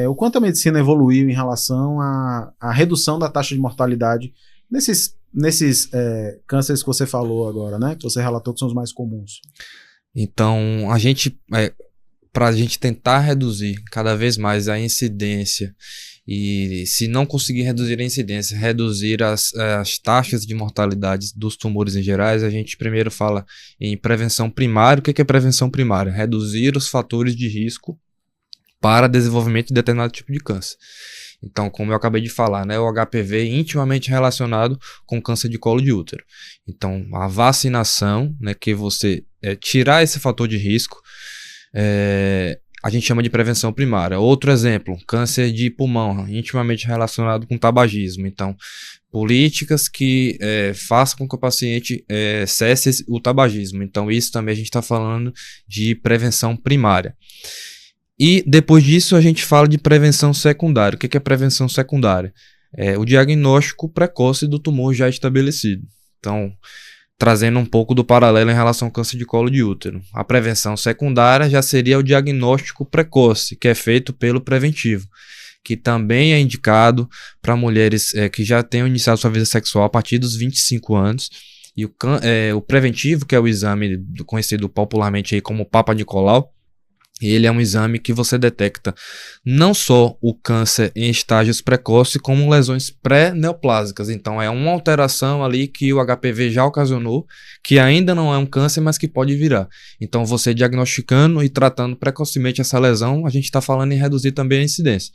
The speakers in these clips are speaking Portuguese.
o quanto a medicina evoluiu em relação à redução da taxa de mortalidade nesses cânceres que você falou agora, né? Que você relatou que são os mais comuns. Então, para a gente tentar reduzir cada vez mais a incidência e, se não conseguir reduzir a incidência, reduzir as taxas de mortalidade dos tumores em gerais, a gente primeiro fala em prevenção primária. O que é prevenção primária? Reduzir os fatores de risco para desenvolvimento de determinado tipo de câncer. Então, como eu acabei de falar, né, o HPV é intimamente relacionado com câncer de colo de útero. Então, a vacinação, né, que você tirar esse fator de risco, a gente chama de prevenção primária. Outro exemplo, câncer de pulmão, intimamente relacionado com tabagismo. Então, políticas que façam com que o paciente cesse o tabagismo. Então, isso também a gente está falando de prevenção primária. E depois disso a gente fala de prevenção secundária. O que é prevenção secundária? O diagnóstico precoce do tumor já estabelecido. Então, trazendo um pouco do paralelo em relação ao câncer de colo de útero. A prevenção secundária já seria o diagnóstico precoce, que é feito pelo preventivo, que também é indicado para mulheres que já tenham iniciado sua vida sexual a partir dos 25 anos. E o preventivo, que é o exame conhecido popularmente aí como Papa Nicolau, ele é um exame que você detecta não só o câncer em estágios precoces, como lesões pré-neoplásicas. Então, é uma alteração ali que o HPV já ocasionou, que ainda não é um câncer, mas que pode virar. Então, você diagnosticando e tratando precocemente essa lesão, a gente está falando em reduzir também a incidência.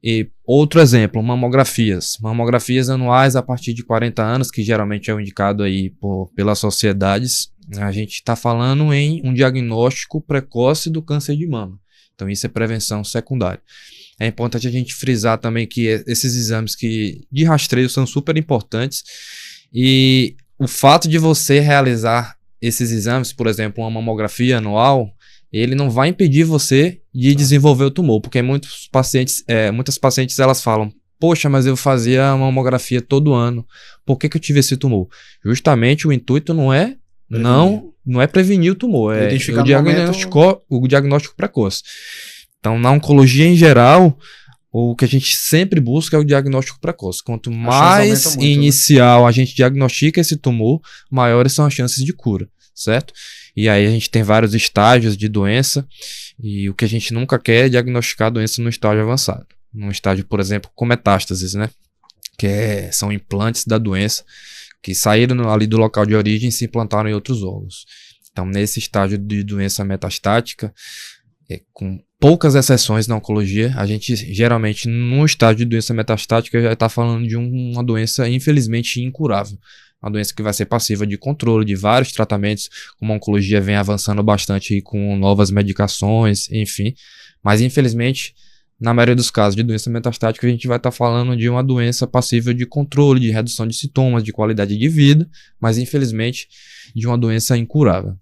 E outro exemplo, mamografias. Mamografias anuais a partir de 40 anos, que geralmente é o indicado aí pelas sociedades. A gente está falando em um diagnóstico precoce do câncer de mama. Então, isso é prevenção secundária. É importante a gente frisar também que esses exames de rastreio são super importantes. E o fato de você realizar esses exames, por exemplo, uma mamografia anual, ele não vai impedir você de desenvolver o tumor. Porque muitas pacientes elas falam: poxa, mas eu fazia mamografia todo ano. Por que eu tive esse tumor? Justamente o intuito não é prevenir o tumor, é o diagnóstico precoce. Então, na oncologia em geral, o que a gente sempre busca é o diagnóstico precoce. Quanto mais inicial a gente diagnostica esse tumor, maiores são as chances de cura, certo? E aí a gente tem vários estágios de doença, e o que a gente nunca quer é diagnosticar a doença no estágio avançado. Num estágio, por exemplo, com metástases, né? Que são implantes da doença, que saíram ali do local de origem e se implantaram em outros órgãos. Então, nesse estágio de doença metastática, com poucas exceções na oncologia, a gente geralmente, no estágio de doença metastática, já está falando de uma doença, infelizmente, incurável. Uma doença que vai ser passiva de controle de vários tratamentos, como a oncologia vem avançando bastante aí com novas medicações, enfim. Mas, infelizmente, na maioria dos casos de doença metastática, a gente vai estar falando de uma doença passível de controle, de redução de sintomas, de qualidade de vida, mas infelizmente de uma doença incurável.